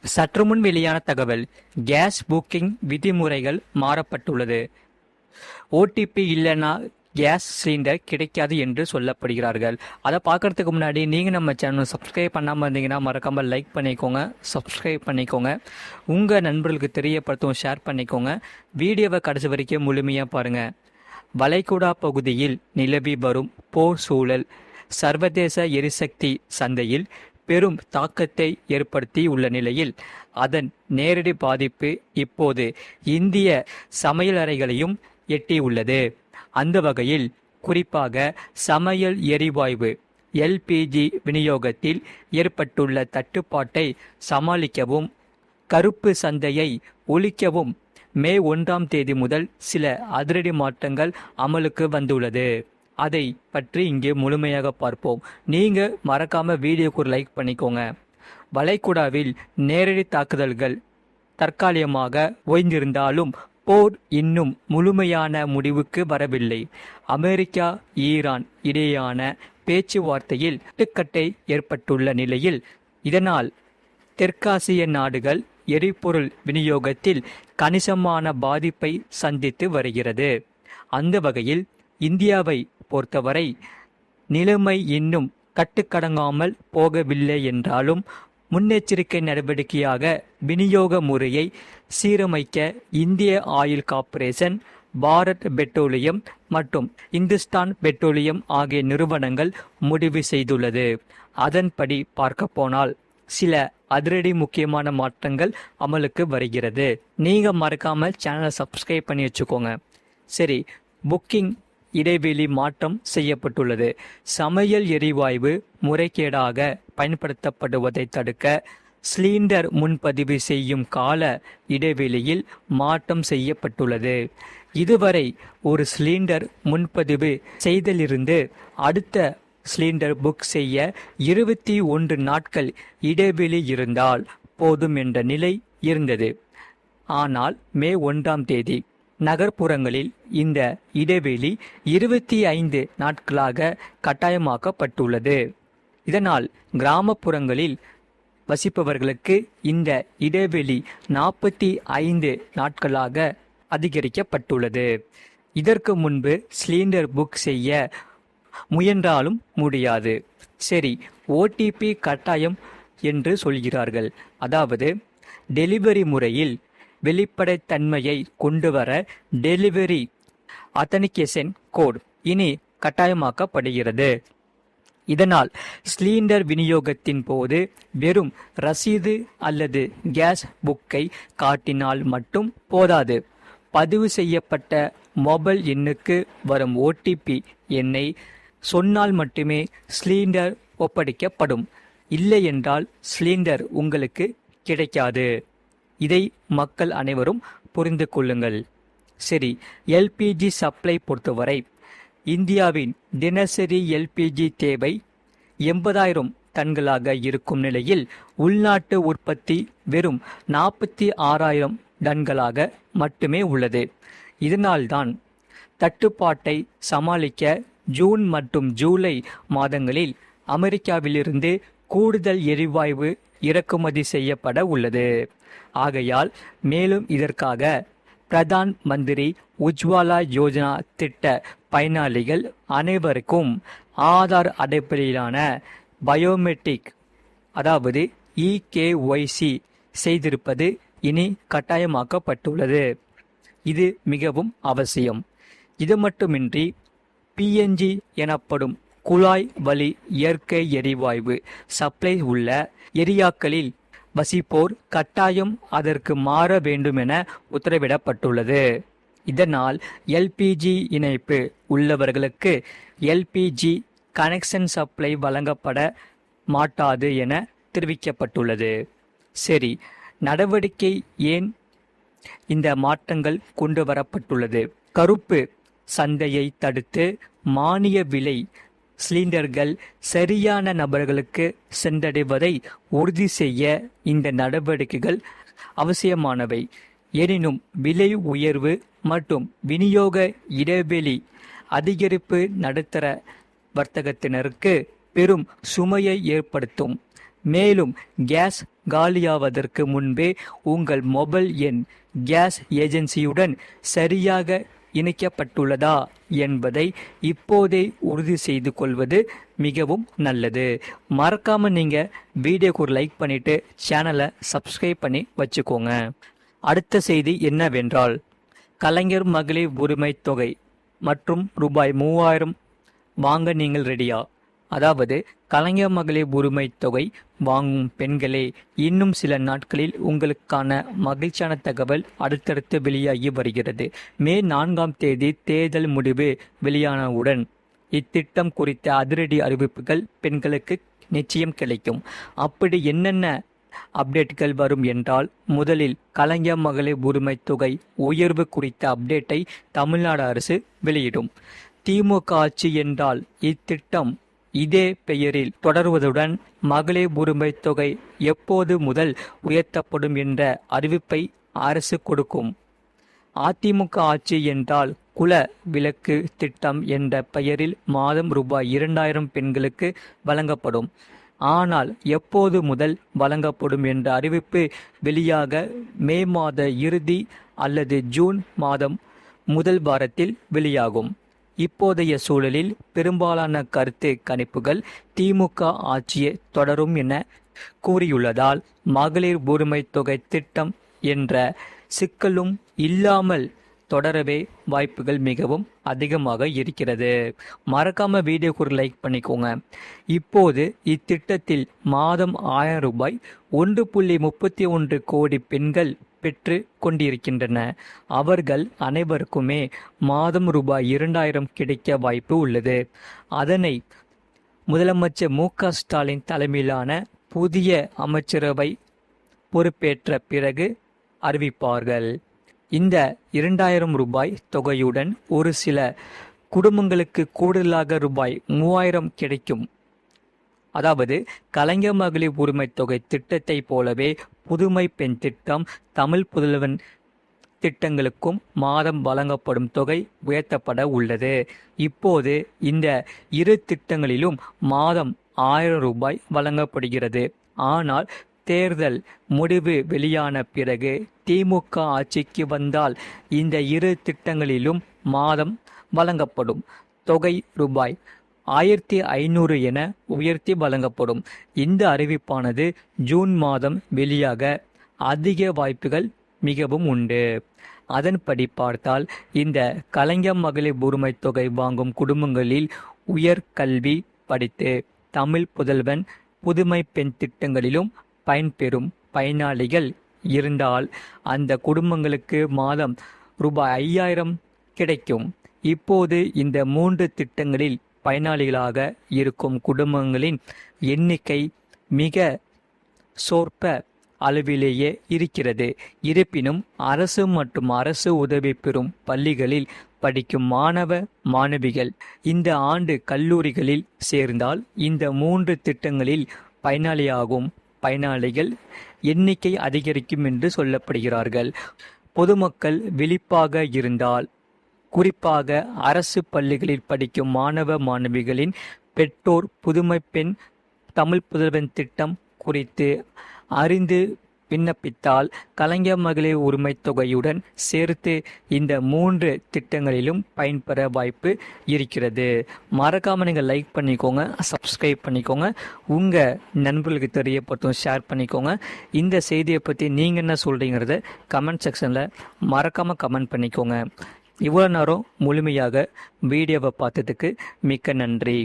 சற்று முன் வெளியான தகவல், கேஸ் புக்கிங் விதிமுறைகள் மாறப்பட்டுள்ளது. ஓடிபி இல்லைன்னா கேஸ் சிலிண்டர் கிடைக்காது என்று சொல்லப்படுகிறார்கள். அதை பார்க்கறதுக்கு முன்னாடி நீங்கள் நம்ம சேனல் சப்ஸ்கிரைப் பண்ணாமல் இருந்தீங்கன்னா மறக்காமல் லைக் பண்ணிக்கோங்க, சப்ஸ்கிரைப் பண்ணிக்கோங்க, உங்கள் நண்பர்களுக்கு தெரியப்படுத்தும், ஷேர் பண்ணிக்கோங்க. வீடியோவை கடைசி வரைக்கும் முழுமையாக பாருங்கள். வளைகுடா பகுதியில் நிலவி வரும் போர் சூழல் சர்வதேச எரிசக்தி சந்தையில் பெரும் தாக்கத்தை ஏற்படுத்தி உள்ள நிலையில் அதன் நேரடி பாதிப்பு இப்போது இந்திய சமையலறைகளையும் எட்டியுள்ளது. அந்த வகையில் குறிப்பாக சமையல் எரிவாயு எல்பிஜி விநியோகத்தில் ஏற்பட்டுள்ள தட்டுப்பாட்டை சமாளிக்கவும் கருப்பு சந்தையை ஒழிக்கவும் மே 1 முதல் சில அதிரடி மாற்றங்கள் அமலுக்கு வந்துள்ளது. அதை பற்றி இங்கே முழுமையாக பார்ப்போம். நீங்கள் மறக்காம வீடியோக்கு ஒரு லைக் பண்ணிக்கோங்க. வளைகுடாவில் நேரடி தாக்குதல்கள் தற்காலிகமாக ஓய்ந்திருந்தாலும் போர் இன்னும் முழுமையான முடிவுக்கு வரவில்லை. அமெரிக்கா ஈரான் இடையேயான பேச்சுவார்த்தையில் இட்டுக்கட்டை ஏற்பட்டுள்ள நிலையில் இதனால் தெற்காசிய நாடுகள் எரிபொருள் விநியோகத்தில் கணிசமான பாதிப்பை சந்தித்து வருகிறது. அந்த வகையில் இந்தியாவை பொறுத்தவரை நிலைமை இன்னும் கட்டுக்கடங்காமல் போகவில்லை என்றாலும் முன்னெச்சரிக்கை நடவடிக்கையாக விநியோக முறையை சீரமைக்க இந்திய ஆயில் கார்ப்பரேஷன், பாரத் பெட்ரோலியம் மற்றும் இந்துஸ்தான் பெட்ரோலியம் ஆகிய நிறுவனங்கள் முடிவு செய்துள்ளது. அதன்படி பார்க்க போனால் சில அதிரடி முக்கியமான மாற்றங்கள் அமலுக்கு வருகிறது. நீங்கள் மறக்காமல் சேனலை சப்ஸ்கிரைப் பண்ணி வச்சுக்கோங்க. சரி, புக்கிங் இடைவெளி மாற்றம் செய்யப்பட்டுள்ளது. சமையல் எரிவாயு முறைகேடாக பயன்படுத்தப்படுவதை தடுக்க சிலிண்டர் முன்பதிவு செய்யும் கால இடைவெளியில் மாற்றம் செய்யப்பட்டுள்ளது. இதுவரை ஒரு சிலிண்டர் முன்பதிவு செய்தலிருந்து அடுத்த சிலிண்டர் புக் செய்ய 21 நாட்கள் இடைவெளி இருந்தால் போதும் என்ற நிலை இருந்தது. ஆனால் மே 1 நகர்ப்புறங்களில் இந்த இடைவெளி 25 நாட்களாக கட்டாயமாக்கப்பட்டுள்ளது. இதனால் கிராமப்புறங்களில் வசிப்பவர்களுக்கு இந்த இடைவெளி 45 நாட்களாக அதிகரிக்கப்பட்டுள்ளது. இதற்கு முன்பு சிலிண்டர் புக் செய்ய முயன்றாலும் முடியாது. சரி, ஓடிபி கட்டாயம் என்று சொல்கிறார்கள். அதாவது டெலிவரி முறையில் வெளிப்படைத்தன்மையை கொண்டுவர டெலிவரி அத்தனிகேஷன் கோட் இனி கட்டாயமாக்கப்படுகிறது. இதனால் சிலிண்டர் விநியோகத்தின் போது வெறும் ரசீது அல்லது கேஸ் புக்கை காட்டினால் மட்டும் போதாது. பதிவு செய்யப்பட்ட மொபைல் எண்ணுக்கு வரும் ஓடிபி எண்ணை சொன்னால் மட்டுமே சிலிண்டர் ஒப்படைக்கப்படும். இல்லை என்றால் சிலிண்டர் உங்களுக்கு கிடைக்காது. இதை மக்கள் அனைவரும் புரிந்து கொள்ளுங்கள். சரி, எல்பிஜி சப்ளை பொறுத்தவரை இந்தியாவின் தினசரி எல்பிஜி தேவை 80,000 டன்களாக இருக்கும் நிலையில் உள்நாட்டு உற்பத்தி வெறும் 46,000 டன்களாக மட்டுமே உள்ளது. இதனால்தான் தட்டுப்பாட்டை சமாளிக்க ஜூன் மற்றும் ஜூலை மாதங்களில் அமெரிக்காவிலிருந்து கூடுதல் எரிவாயு இறக்குமதி செய்யப்பட உள்ளது. ஆகையால் மேலும் இதற்காக பிரதான் மந்திரி உஜ்வாலா யோஜனா திட்ட பயனாளிகள் அனைவருக்கும் ஆதார் அடிப்படையிலான பயோமெட்ரிக் அதாவது இகேஒய்சி செய்திருப்பது இனி கட்டாயமாக்கப்பட்டுள்ளது. இது மிகவும் அவசியம். இது மட்டுமின்றி பிஎன்ஜி எனப்படும் குழாய் வழி இயற்கை எரிவாயு சப்ளை உள்ள ஏரியாக்களில் வசிப்போர் கட்டாயம் அதற்கு மாற வேண்டுமென உத்தரவிடப்பட்டுள்ளது. இதனால் எல்பிஜி இணைப்பு உள்ளவர்களுக்கு எல்பிஜி கனெக்ஷன் சப்ளை வழங்கப்பட மாட்டாது என தெரிவிக்கப்பட்டுள்ளது. சரி, நடவடிக்கை ஏன் இந்த மாற்றங்கள் கொண்டு வரப்பட்டுள்ளது? கருப்பு சந்தையை தடுத்து மானிய விலை சிலிண்டர்கள் சரியான நபர்களுக்கு சென்றடைவதை உறுதி செய்ய இந்த நடவடிக்கைகள் அவசியமானவை. எனினும் விலை உயர்வு மற்றும் விநியோக இடைவெளி அதிகரிப்பு நடுத்தர வர்த்தகத்தினருக்கு பெரும் சுமையை ஏற்படுத்தும். மேலும் கேஸ் காலியாவதற்கு முன்பே உங்கள் மொபைல் எண் கேஸ் ஏஜென்சியுடன் சரியாக இணைக்கப்பட்டுள்ளதா என்பதை இப்போதே உறுதி செய்து கொள்வது மிகவும் நல்லது. மறக்காம நீங்க வீடியோக்கு ஒரு லைக் பண்ணிட்டு சேனலை சப்ஸ்கிரைப் பண்ணி வச்சுக்கோங்க. அடுத்த செய்தி என்னவென்றால், கலைஞர் மகளிர் உரிமை தொகை மற்றும் ரூபாய் 3000 வாங்க நீங்கள் ரெடியா? அதாவது கலைஞர் மகளிர் உரிமை தொகை வாங்கும் பெண்களே, இன்னும் சில நாட்களில் உங்களுக்கான மகிழ்ச்சியான தகவல் அடுத்தடுத்து வெளியாகி வருகிறது. மே 4ஆம் தேதி தேர்தல் முடிவு வெளியானவுடன் இத்திட்டம் குறித்த அதிரடி அறிவிப்புகள் பெண்களுக்கு நிச்சயம் கிடைக்கும். அப்படி என்னென்ன அப்டேட்கள் வரும் என்றால், முதலில் கலைஞர் மகளிர் உரிமை தொகை உயர்வு குறித்த அப்டேட்டை தமிழ்நாடு அரசு வெளியிடும். திமுக ஆட்சி என்றால் இத்திட்டம் இதே பெயரில் தொடர்வதுடன் மகளிர் உரிமை தொகை எப்போது முதல் உயர்த்தப்படும் என்ற அறிவிப்பை அரசு கொடுக்கும். அதிமுக ஆட்சி என்றால் குல விளக்கு திட்டம் என்ற பெயரில் மாதம் ரூபாய் 2000 பெண்களுக்கு வழங்கப்படும். ஆனால் எப்போது முதல் வழங்கப்படும் என்ற அறிவிப்பு வெளியாக மே மாத இறுதி அல்லது ஜூன் மாதம் முதல் வாரத்தில் வெளியாகும். இப்போதைய சூழலில் பெரும்பாலான கருத்து கணிப்புகள் திமுக ஆட்சியை தொடரும் என கூறியுள்ளதால் மகளிர் உரிமை தொகை திட்டம் என்ற சிக்கலும் இல்லாமல் தொடரவே வாய்ப்புகள் மிகவும் அதிகமாக இருக்கிறது. மறக்காம வீடியோக்கு ஒரு லைக் பண்ணிக்கோங்க. இப்போது இத்திட்டத்தில் மாதம் 1000 ரூபாய் 1.31 கோடி பெண்கள் பெற்று கொண்டிருக்கின்றன. அவர்கள் அனைவருக்குமே மாதம் ரூபாய் 2000 கிடைக்க வாய்ப்பு உள்ளது. அதனை முதலமைச்சர் மு.க. ஸ்டாலின் தலைமையிலான புதிய அமைச்சரவை பொறுப்பேற்ற பிறகு அறிவிப்பார்கள். இந்த 2000 ரூபாய் தொகையுடன் ஒரு சில குடும்பங்களுக்கு கூடுதலாக ரூபாய் 3000 கிடைக்கும். அதாவது கலைஞர் மகளிர் உரிமை தொகை திட்டத்தை போலவே புதுமை பெண் திட்டம், தமிழ் புதல்வன் திட்டங்களுக்கும் மாதம் வழங்கப்படும் தொகை உயர்த்தப்பட உள்ளது. இப்போது இந்த இரு திட்டங்களிலும் மாதம் 1000 ரூபாய் வழங்கப்படுகிறது. ஆனால் தேர்தல் முடிவு வெளியான பிறகு திமுக ஆட்சிக்கு வந்தால் இந்த இரு திட்டங்களிலும் மாதம் வழங்கப்படும் தொகை ரூபாய் 1500 என உயர்த்தி வழங்கப்படும். இந்த அறிவிப்பானது ஜூன் மாதம் வெளியாக அதிக வாய்ப்புகள் மிகவும் உண்டு. அதன்படி பார்த்தால் இந்த கலைஞர் மகளிர் உரிமை தொகை வாங்கும் குடும்பங்களில் உயர் கல்வி படித்து தமிழ் புதல்வன், புதுமை பெண் திட்டங்களிலும் பயன்பெறும் பயனாளிகள் இருந்தால் அந்த குடும்பங்களுக்கு மாதம் ரூபாய் 5000 கிடைக்கும். இப்போது இந்த 3 திட்டங்களில் பயனாளிகளாக இருக்கும் குடும்பங்களின் எண்ணிக்கை மிக சொற்ப அளவிலேயே இருக்கிறது. இருப்பினும் அரசு மற்றும் அரசு உதவி பெறும் பள்ளிகளில் படிக்கும் மாணவ மாணவிகள் இந்த ஆண்டு கல்லூரிகளில் சேர்ந்தால் இந்த 3 திட்டங்களில் பயனாளியாகும் பயனாளிகள் எண்ணிக்கை அதிகரிக்கும் என்று சொல்லப்படுகிறார்கள். பொதுமக்கள் விழிப்பாக இருந்தால், குறிப்பாக அரசு பள்ளிகளில் படிக்கும் மாணவ மாணவிகளின் பெற்றோர் புதுமை பெண், தமிழ் புதல்வன் திட்டம் குறித்து அறிந்து விண்ணப்பித்தால் கலைஞர் மகளிர் உரிமை தொகையுடன் சேர்த்து இந்த 3 திட்டங்களிலும் பயன்பெற வாய்ப்பு இருக்கிறது. மறக்காம நீங்கள் லைக் பண்ணிக்கோங்க, சப்ஸ்கிரைப் பண்ணிக்கோங்க, உங்கள் நண்பர்களுக்கு தெரியப்படுத்தும் ஷேர் பண்ணிக்கோங்க. இந்த செய்தியை பற்றி நீங்கள் என்ன சொல்கிறீங்கிறத கமெண்ட் செக்ஷனில் மறக்காமல் கமெண்ட் பண்ணிக்கோங்க. இவ்வளோ நேரம் முழுமையாக வீடியோவை பார்த்ததுக்கு மிக்க நன்றி.